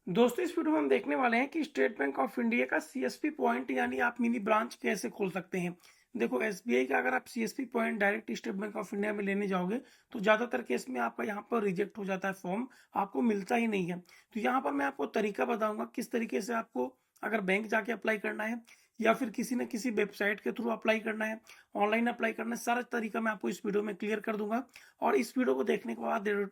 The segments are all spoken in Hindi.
दोस्तों इस वीडियो में हम देखने वाले हैं कि स्टेट बैंक ऑफ इंडिया का सीएसपी पॉइंट यानी आप मिनी ब्रांच कैसे खोल सकते हैं। देखो एसबीआई का अगर आप CSP point direct state bank of India में लेने जाओगे तो ज़्यादातर केस में आपका यहाँ पर रिजेक्ट हो जाता है, फॉर्म आपको मिलता ही नहीं है। तो यहाँ पर मैं आपको तरीका बताऊंगा किस तरीके से आपको अगर बैंक जाके अप्लाई करना है या फिर किसी न किसी वेबसाइट के थ्रू अप्लाई करना है, ऑनलाइन अप्लाई करना है, सारा तरीका मैं आपको इस वीडियो में क्लियर कर दूंगा। और इस वीडियो को देखने के बाद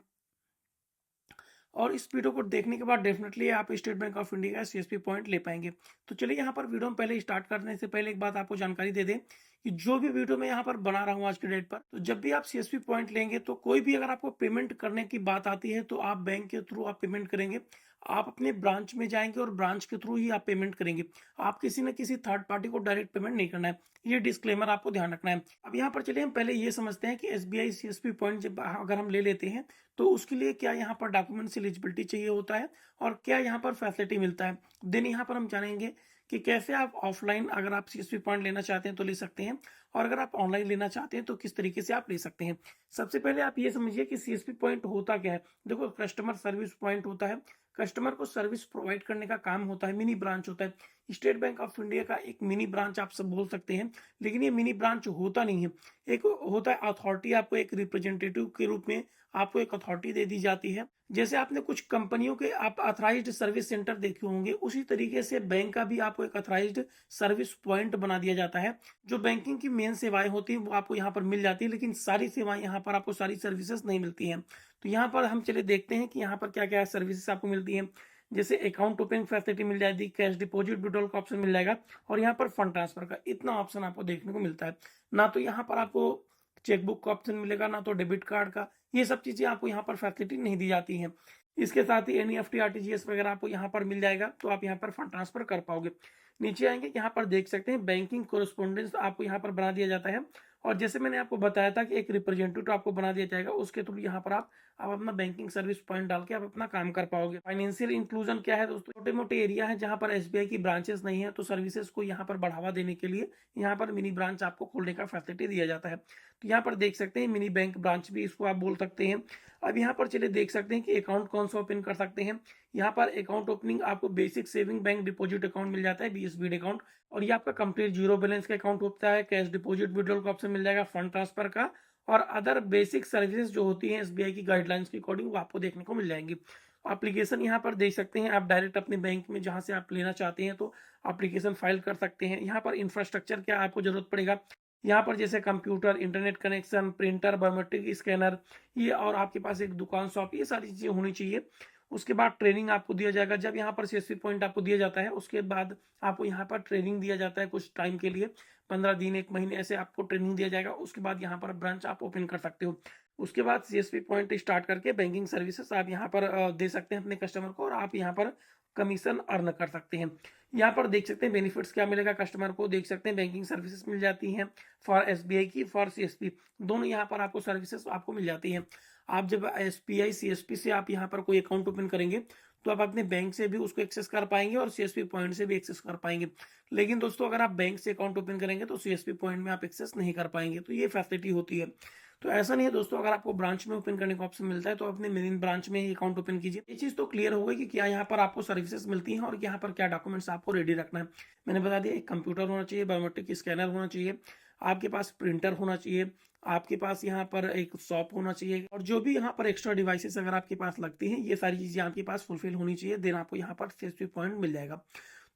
और इस वीडियो को देखने के बाद डेफिनेटली आप स्टेट बैंक ऑफ इंडिया का सीएसपी पॉइंट ले पाएंगे। तो चलिए यहाँ पर वीडियो में पहले स्टार्ट करने से पहले एक बात आपको जानकारी दे दें कि जो भी वीडियो मैं यहाँ पर बना रहा हूँ आज के डेट पर, तो जब भी आप सीएसपी पॉइंट लेंगे तो कोई भी अगर आपको पेमेंट करने की बात आती है तो आप बैंक के थ्रू आप पेमेंट करेंगे। आप अपने ब्रांच में जाएंगे और ब्रांच के थ्रू ही आप पेमेंट करेंगे। आप किसी न किसी थर्ड पार्टी को डायरेक्ट पेमेंट नहीं करना है। ये डिस्क्लेमर आपको ध्यान रखना है। अब यहाँ पर चलिए हम पहले ये समझते हैं कि एसबीआई सीएसपी पॉइंट जब अगर हम ले लेते हैं तो उसके लिए क्या यहाँ पर डॉक्यूमेंट्स एलिजिबिलिटी चाहिए होता है और क्या यहाँ पर फैसिलिटी मिलता है। देन यहाँ पर हम जानेंगे कि कैसे आप ऑफलाइन अगर आप सीएसपी पॉइंट लेना चाहते हैं तो ले सकते हैं, और अगर आप ऑनलाइन लेना चाहते हैं तो किस तरीके से आप ले सकते हैं। सबसे पहले आप ये समझिए कि सीएसपी पॉइंट होता क्या है। देखो कस्टमर सर्विस पॉइंट होता है, कस्टमर को सर्विस प्रोवाइड करने का काम होता है, मिनी ब्रांच होता है। स्टेट बैंक ऑफ इंडिया का एक मिनी ब्रांच आप सब बोल सकते हैं, लेकिन ये मिनी ब्रांच होता नहीं है। एक होता है अथॉरिटी, आपको एक रिप्रेजेंटेटिव के रूप में आपको एक अथॉरिटी दे दी जाती है। जैसे आपने कुछ कंपनियों के आप अथराइज्ड सर्विस सेंटर देखे होंगे, उसी तरीके से बैंक का भी आपको एक अथराइज्ड सर्विस पॉइंट बना दिया जाता है। जो बैंकिंग की मेन सेवाएं होती हैं वो आपको यहाँ पर मिल जाती है, लेकिन सारी सेवाएं यहाँ पर आपको सारी सर्विसेज नहीं मिलती हैं। तो यहाँ पर हम चले देखते हैं कि यहाँ पर क्या क्या सर्विसेज आपको मिलती हैं। जैसे अकाउंट ओपनिंग फैसिलिटी मिल जाएगी, कैश डिपॉजिट विड्रॉल का ऑप्शन मिल जाएगा, और यहाँ पर फंड ट्रांसफर का इतना ऑप्शन आपको देखने को मिलता है। ना तो यहाँ पर आपको चेकबुक का ऑप्शन मिलेगा, ना तो डेबिट कार्ड का। ये सब चीजें आपको यहाँ पर फैसिलिटी नहीं दी जाती हैं। इसके साथ ही एनईएफटी आरटीजीएस वगैरह आपको यहाँ पर मिल जाएगा, तो आप यहाँ पर फंड ट्रांसफर कर पाओगे। नीचे आएंगे, यहाँ पर देख सकते हैं बैंकिंग कोरेस्पोंडेंस आपको यहाँ पर बना दिया जाता है। और जैसे मैंने आपको बताया था कि एक रिप्रेजेंटेटिव आपको बना दिया जाएगा, उसके थ्रू यहाँ पर आप अपना बैंकिंग सर्विस पॉइंट डाल के आप अपना काम कर पाओगे। फाइनेंशियल इंक्लूजन क्या है दोस्तों, छोटे मोटे एरिया है जहाँ पर एसबीआई की ब्रांचेस नहीं है, तो सर्विसेज को यहाँ पर बढ़ावा देने के लिए यहाँ पर मिनी ब्रांच आपको खोलने का फैसिलिटी दिया जाता है। तो यहाँ पर देख सकते हैं मिनी बैंक ब्रांच भी इसको आप बोल सकते हैं। अब यहाँ पर चलिए देख सकते हैं कि अकाउंट कौन सा ओपन कर सकते हैं। यहाँ पर अकाउंट ओपनिंग आपको basic saving bank deposit account मिल जाता है, बीएसबी अकाउंट। और ये आपका कंप्लीट जीरो बैलेंस का अकाउंट होता है। कैश डिपॉजिट विड्रॉल का ऑप्शन मिल जाएगा, फंड ट्रांसफर का, और अदर बेसिक सर्विसेज जो होती हैं एसबीआई की गाइडलाइंस के अकॉर्डिंग वो आपको देखने को मिल जाएंगी। एप्लीकेशन यहाँ पर देख सकते हैं, आप डायरेक्ट अपने बैंक में जहाँ से आप लेना चाहते हैं तो एप्लीकेशन फाइल कर सकते हैं। यहाँ पर इंफ्रास्ट्रक्चर क्या आपको जरूरत पड़ेगा, यहाँ पर जैसे computer, internet connection, printer, biometric scanner, ये और आपके पास एक दुकान, शॉप, ये सारी चीज़ें होनी चाहिए। उसके बाद ट्रेनिंग आपको दिया जाएगा। जब यहाँ पर सीएसपी पॉइंट आपको दिया जाता है उसके बाद आपको यहाँ पर ट्रेनिंग दिया जाता है कुछ टाइम के लिए, 15 दिन 1 महीने ऐसे आपको ट्रेनिंग दिया जाएगा। उसके बाद यहाँ पर ब्रांच आप ओपन कर सकते हो। उसके बाद सीएसपी पॉइंट स्टार्ट करके बैंकिंग सर्विसेज आप यहाँ पर दे सकते हैं अपने कस्टमर को, और आप यहाँ पर कमीशन अर्न कर सकते हैं। यहाँ पर देख सकते हैं बेनिफिट्स क्या मिलेगा कस्टमर को, देख सकते हैं बैंकिंग सर्विसेज मिल जाती हैं फॉर एसबीआई की, फॉर सीएसपी, दोनों यहाँ पर आपको सर्विसेज आपको मिल जाती हैं। आप जब एसबीआई सीएसपी से आप यहाँ पर कोई अकाउंट ओपन करेंगे तो आप अपने बैंक से भी उसको एक्सेस कर पाएंगे और सीएसपी पॉइंट से भी एक्सेस कर पाएंगे। लेकिन दोस्तों अगर आप बैंक से अकाउंट ओपन करेंगे तो सीएसपी पॉइंट में आप एक्सेस नहीं कर पाएंगे, तो ये फैसिलिटी होती है। तो ऐसा नहीं है दोस्तों, अगर आपको ब्रांच में ओपन करने का ऑप्शन मिलता है तो अपने मेन ब्रांच में ही अकाउंट ओपन कीजिए। ये चीज तो क्लियर हो गई कि क्या यहाँ पर आपको सर्विसेज मिलती हैं और यहाँ पर क्या डॉक्यूमेंट्स आपको रेडी रखना है। मैंने बता दिया, एक कंप्यूटर होना चाहिए, बायोमेट्रिक स्कैनर होना चाहिए, आपके पास प्रिंटर होना चाहिए, आपके पास यहाँ पर एक शॉप होना चाहिए, और जो भी यहाँ पर एक्स्ट्रा डिवाइसेस अगर आपके पास लगती हैं ये सारी चीजें आपके पास फुलफिल होनी चाहिए। देन आपको यहाँ पर सीएसपी पॉइंट मिल जाएगा।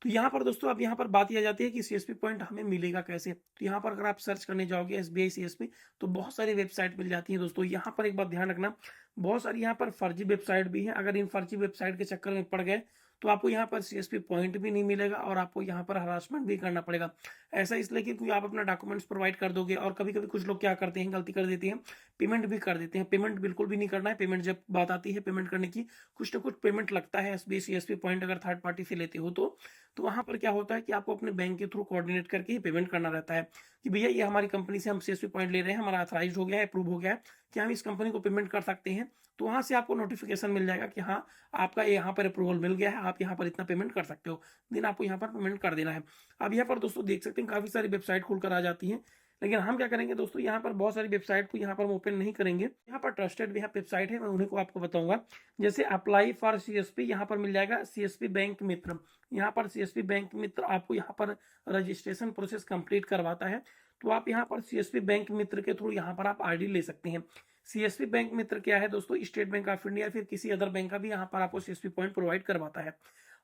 तो यहाँ पर दोस्तों अब यहाँ पर बात यह आ जाती है कि सीएसपी पॉइंट हमें मिलेगा कैसे। तो यहाँ पर अगर आप सर्च करने जाओगे एसबीआई सीएसपी तो बहुत सारी वेबसाइट मिल जाती है दोस्तों। यहाँ पर एक बात ध्यान रखना, बहुत सारी यहाँ पर फर्जी वेबसाइट भी है। अगर इन फर्जी वेबसाइट के चक्कर में पड़ गए तो आपको यहाँ पर सीएसपी पॉइंट भी नहीं मिलेगा और आपको यहाँ पर हरासमेंट भी करना पड़ेगा। ऐसा इसलिए क्योंकि आप अपना डॉक्यूमेंट्स प्रोवाइड कर दोगे, और कभी कभी कुछ लोग क्या करते हैं, गलती कर देते हैं, पेमेंट भी कर देते हैं। पेमेंट बिल्कुल भी नहीं करना है। पेमेंट जब बात आती है पेमेंट करने की, कुछ ना कुछ पेमेंट लगता है एसबीआई सीएसपी पॉइंट अगर थर्ड पार्टी से लेते हो तो वहां पर क्या होता है कि आपको अपने बैंक के थ्रू कोऑर्डिनेट करके ही पेमेंट करना रहता है कि भैया ये हमारी कंपनी से हम सीएसपी पॉइंट ले रहे हैं, हमारा ऑथराइज्ड हो गया है, अप्रूव हो गया है कि हम इस कंपनी को पेमेंट कर सकते हैं। तो वहां से आपको नोटिफिकेशन मिल जाएगा कि हाँ आपका यहाँ पर अप्रूवल मिल गया है, आप यहाँ पर इतना पेमेंट कर सकते हो। देन आपको यहाँ पर पेमेंट कर देना है। अब यहाँ पर दोस्तों देख सकते हैं काफी सारी वेबसाइट खुलकर आ जाती है, लेकिन हम क्या करेंगे दोस्तों, यहाँ पर बहुत सारी वेबसाइट को यहाँ पर हम ओपन नहीं करेंगे। यहाँ पर ट्रस्टेड भी वेबसाइट है, मैं उन्हीं को आपको बताऊंगा। जैसे अप्लाई फॉर सीएसपी, यहाँ पर मिल जाएगा सीएसपी बैंक मित्र। यहाँ पर सीएसपी बैंक मित्र आपको यहाँ पर रजिस्ट्रेशन प्रोसेस कंप्लीट करवाता है। तो आप यहाँ पर सीएसपी बैंक मित्र के थ्रू यहाँ पर आप आईडी ले सकते हैं। सीएसपी बैंक मित्र क्या है दोस्तों, स्टेट बैंक ऑफ इंडिया फिर किसी अदर बैंक का भी यहाँ पर आपको सीएसपी पॉइंट प्रोवाइड करवाता है।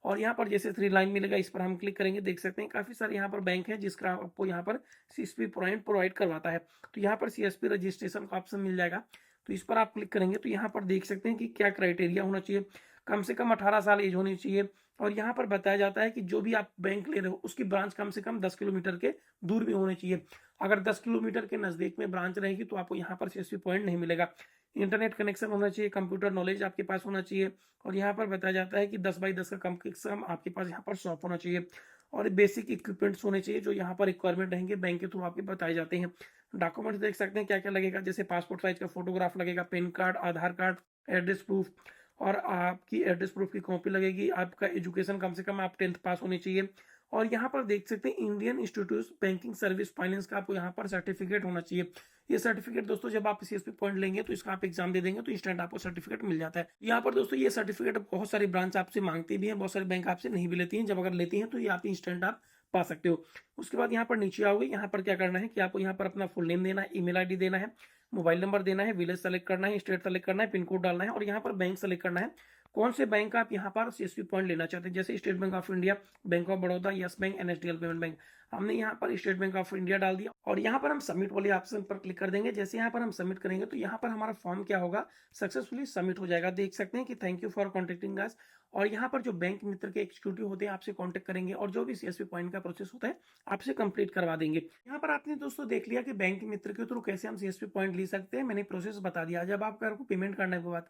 और यहाँ पर जैसे 3 लाइन मिलेगा, इस पर हम क्लिक करेंगे, देख सकते हैं काफी सारे यहाँ पर बैंक है जिसका आपको यहाँ पर सीएसपी पॉइंट प्रोवाइड करवाता है। तो यहाँ पर सीएसपी रजिस्ट्रेशन का ऑप्शन मिल जाएगा, तो इस पर आप क्लिक करेंगे तो यहाँ पर देख सकते हैं कि क्या क्राइटेरिया होना चाहिए। कम से कम 18 साल एज होनी चाहिए। और यहाँ पर बताया जाता है कि जो भी आप बैंक ले रहे हो उसकी ब्रांच कम से कम 10 किलोमीटर के दूर भी होनी चाहिए। अगर 10 किलोमीटर के नजदीक में ब्रांच रहेगी तो आपको यहाँ पर सीएसपी पॉइंट नहीं मिलेगा। इंटरनेट कनेक्शन होना चाहिए, कंप्यूटर नॉलेज आपके पास होना चाहिए। और यहाँ पर बताया जाता है कि 10x10 का कम से कम आपके पास यहाँ पर शॉप होना चाहिए। और बेसिक इक्विपमेंट्स होने चाहिए जो यहाँ पर रिक्वायरमेंट रहेंगे बैंक के थ्रू आपके बताए जाते हैं। डॉक्यूमेंट्स देख सकते हैं क्या क्या लगेगा, जैसे पासपोर्ट साइज का फोटोग्राफ लगेगा, पैन कार्ड, आधार कार्ड, एड्रेस प्रूफ, और आपकी एड्रेस प्रूफ की कॉपी लगेगी। आपका एजुकेशन कम से कम आप 10th पास होनी चाहिए। और यहाँ पर देख सकते हैं Indian institute banking service finance का आपको यहाँ पर सर्टिफिकेट होना चाहिए। ये सर्टिफिकेट दोस्तों जब आप सीएसपी पॉइंट लेंगे तो इसका आप एग्जाम दे देंगे तो इंस्टेंट आपको सर्टिफिकेट मिल जाता है। यहाँ पर दोस्तों ये सर्टिफिकेट बहुत सारी ब्रांच आपसे मांगती भी है, बहुत सारे बैंक आपसे नहीं भी लेती हैं। जब अगर लेती हैं तो ये आप इंस्टेंट आप पा सकते हो। उसके बाद यहाँ पर नीचे आओगे, यहाँ पर क्या करना है कि आपको यहाँ पर अपना फुल नेम देना है, ईमेल आईडी देना है, मोबाइल नंबर देना है, विलेज सेलेक्ट करना है, स्टेट सेलेक्ट करना है, पिन कोड डालना है और यहाँ पर बैंक सेलेक्ट करना है। कौन से बैंक का आप यहाँ पर सीएसपी पॉइंट लेना चाहते हैं, जैसे state bank of India, bank of Baroda, yes bank, NSDL payment bank. हमने यहाँ पर स्टेट बैंक ऑफ इंडिया डाल दिया और यहाँ पर हम सबमिट वाले ऑप्शन पर क्लिक कर देंगे। जैसे यहाँ पर हम सबमिट करेंगे तो यहाँ पर हमारा फॉर्म क्या होगा, सक्सेसफुली सबमिट हो जाएगा। देख सकते हैं कि थैंक यू फॉर कॉन्टेक्टिंग अस। और यहाँ पर जो बैंक मित्र के एग्जीक्यूटिव होते हैं आपसे कांटेक्ट करेंगे और जो भी सीएसपी पॉइंट का प्रोसेस होता है आपसे कंप्लीट करवा देंगे। यहाँ पर आपने दोस्तों देख लिया कि बैंक मित्र के थ्रू कैसे हम सीएसपी पॉइंट ले सकते हैं। मैंने प्रोसेस बता दिया। जब आपको पेमेंट करने के बाद,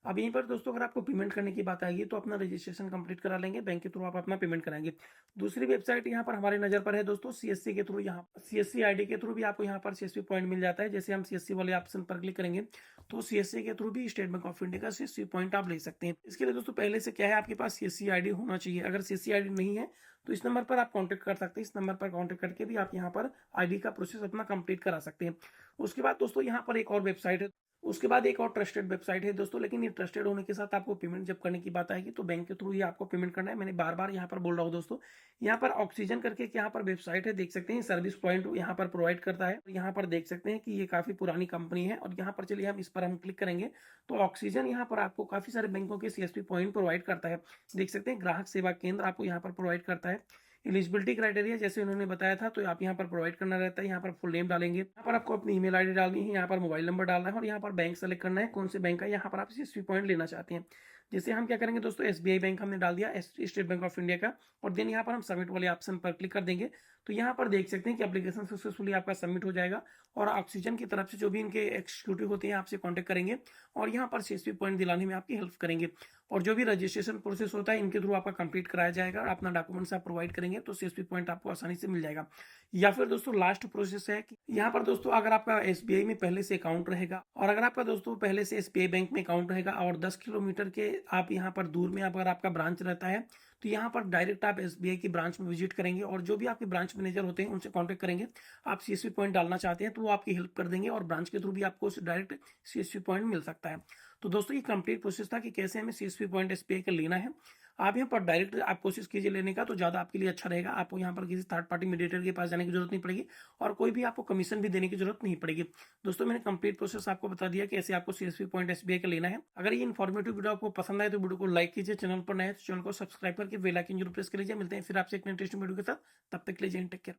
अब यहीं पर दोस्तों अगर आपको पेमेंट करने की बात आएगी तो अपना रजिस्ट्रेशन कंप्लीट करा लेंगे, बैंक के थ्रू आप अपना पेमेंट कराएंगे। दूसरी वेबसाइट यहाँ पर हमारी नजर पर है दोस्तों, सीएससी के थ्रू। यहाँ सीएससी आईडी के थ्रू भी आपको यहाँ पर सीएससी पॉइंट मिल जाता है। जैसे हम सीएससी वाले ऑप्शन पर क्लिक करेंगे तो सीएससी के थ्रू भी स्टेट बैंक ऑफ इंडिया का सीएससी पॉइंट आप ले सकते हैं। इसके लिए दोस्तों पहले से क्या है, आपके पास सीएससी आईडी होना चाहिए। अगर सीएससी आईडी नहीं है तो इस नंबर पर आप कांटेक्ट कर सकते हैं। इस नंबर पर कांटेक्ट करके भी आप यहाँ पर आईडी का प्रोसेस अपना कंप्लीट करा सकते हैं। उसके बाद दोस्तों यहाँ पर एक और वेबसाइट है, उसके बाद एक और ट्रस्टेड वेबसाइट है दोस्तों। लेकिन ये ट्रस्टेड होने के साथ आपको पेमेंट जब करने की बात आएगी तो बैंक के थ्रू ही आपको पेमेंट करना है। मैंने बार बार यहाँ पर बोल रहा हूँ दोस्तों, यहाँ पर ऑक्सीजन करके यहाँ पर वेबसाइट है, देख सकते हैं सर्विस पॉइंट यहाँ पर प्रोवाइड करता है। यहाँ पर देख सकते हैं कि ये काफी पुरानी कंपनी है। और यहाँ पर चलिए हम इस पर हम क्लिक करेंगे तो ऑक्सीजन यहाँ पर आपको काफी सारे बैंकों के सीएसपी पॉइंट प्रोवाइड करता है। देख सकते हैं ग्राहक सेवा केंद्र आपको यहाँ पर प्रोवाइड करता है। एलिजिबिलिटी क्राइटेरिया जैसे उन्होंने बताया था तो आप यहाँ पर प्रोवाइड करना रहता है। यहाँ पर फुल नेम डालेंगे, यहाँ पर आपको अपनी ईमेल आईडी डालनी है, यहाँ पर मोबाइल नंबर डालना है और यहाँ पर बैंक सेलेक्ट करना है, कौन से बैंक का यहाँ पर आप सीएसपी पॉइंट लेना चाहते हैं। जैसे हम क्या करेंगे दोस्तों, एसबीआई बैंक हमने डाल दिया, स्टेट बैंक ऑफ इंडिया का। और देन यहाँ पर हम सबमिट वाले ऑप्शन पर क्लिक कर देंगे तो यहाँ पर देख सकते हैं कि एप्लीकेशन सक्सेसफुली आपका सबमिट हो जाएगा। और ऑक्सीजन की तरफ से जो भी इनके एक्जीक्यूटिव होते हैं आपसे कांटेक्ट करेंगे और यहाँ पर सीएसपी पॉइंट दिलाने में आपकी हेल्प करेंगे। और जो भी रजिस्ट्रेशन प्रोसेस होता है इनके थ्रू आपका कंप्लीट कराया जाएगा। अपना डॉक्यूमेंट्स आप प्रोवाइड करेंगे तो सीएसपी पॉइंट आपको आसानी से मिल जाएगा। या फिर दोस्तों लास्ट प्रोसेस है कि यहाँ पर दोस्तों अगर आपका एसबीआई में पहले से अकाउंट रहेगा और अगर आपका दोस्तों पहले से एसबीआई बैंक में अकाउंट रहेगा और 10 किलोमीटर के आप यहाँ पर दूर में अगर आपका ब्रांच रहता है तो यहाँ पर डायरेक्ट आप एसबीआई की ब्रांच में विजिट करेंगे और जो भी आपके ब्रांच मैनेजर होते हैं उनसे कांटेक्ट करेंगे। आप सीएसपी पॉइंट डालना चाहते हैं तो वो आपकी हेल्प कर देंगे और ब्रांच के थ्रू भी आपको डायरेक्ट सीएसपी पॉइंट मिल सकता है। तो दोस्तों ये कंप्लीट प्रोसेस था कि कैसे हमें सीएसपी पॉइंट एसबीआई का लेना है। आप यहाँ पर डायरेक्ट आप कोशिश कीजिए लेने का तो ज़्यादा आपके लिए अच्छा रहेगा। आपको यहाँ पर किसी थर्ड पार्टी मीडिएटर के पास जाने की जरूरत नहीं पड़ेगी और कोई भी आपको कमीशन भी देने की जरूरत नहीं पड़ेगी। दोस्तों मैंने कंप्लीट प्रोसेस आपको बता दिया कि ऐसे आपको सीएसपी पॉइंट एसबीआई का लेना है। अगर ये इन्फॉर्मेटिव वीडियो आपको पसंद आए तो वीडियो को लाइक कीजिए, चैनल पर नए तो चैनल को सब्सक्राइब करके बेल आइकन जरूर प्रेस कर लीजिए। मिलते हैं फिर आपसे एक इंटरेस्टिंग वीडियो के साथ, तब तक के लिए टेक केयर।